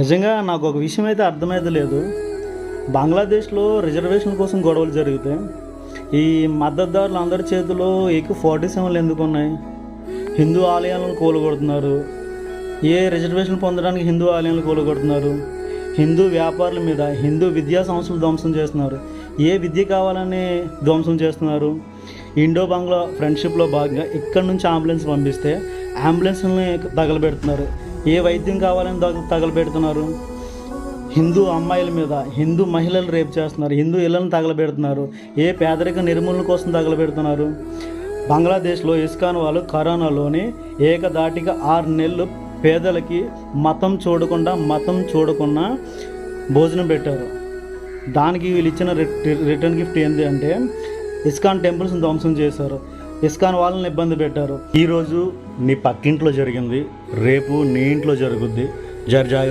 నిజంగా నాకు ఒక విషయం అయితే అర్థమైతే లేదు. బంగ్లాదేశ్లో రిజర్వేషన్ కోసం గొడవలు జరిగితే ఈ మద్దతుదారులు అందరి చేతిలో AK-47 ఎందుకు ఉన్నాయి? హిందూ ఆలయాలను కూలగొడుతున్నారు. ఏ రిజర్వేషన్ పొందడానికి హిందూ ఆలయాలను కూలగొడుతున్నారు. హిందూ వ్యాపారుల మీద హిందూ విద్యా సంస్థలు ధ్వంసం చేస్తున్నారు. ఏ విద్య కావాలని ధ్వంసం చేస్తున్నారు? ఇండో బంగ్లా ఫ్రెండ్షిప్లో భాగంగా ఇక్కడ నుంచి అంబులెన్స్ పంపిస్తే అంబులెన్స్ని తగలబెడుతున్నారు. ఏ వైద్యం కావాలని తగలబెడుతున్నారు. హిందూ అమ్మాయిల మీద హిందూ మహిళలు రేపు చేస్తున్నారు. హిందూ ఇళ్లను తగలబెడుతున్నారు. ఏ పేదరిక నిర్మూలన కోసం తగలబెడుతున్నారు. బంగ్లాదేశ్లో ఇస్కాన్ వాళ్ళు కరోనాలోని ఏకధాటిగా 6 నెలలు పేదలకి మతం చూడకుండా భోజనం పెట్టారు. దానికి వీళ్ళు ఇచ్చిన రిటర్న్ గిఫ్ట్ ఏంటి అంటే ఇస్కాన్ టెంపుల్స్ని ధ్వంసం చేశారు. ఇస్కాన్ వాళ్ళని ఇబ్బంది పెట్టారు. ఈరోజు నీ పక్కింట్లో జరిగింది, రేపు నీ ఇంట్లో జరుగుద్ది. జర్జాయి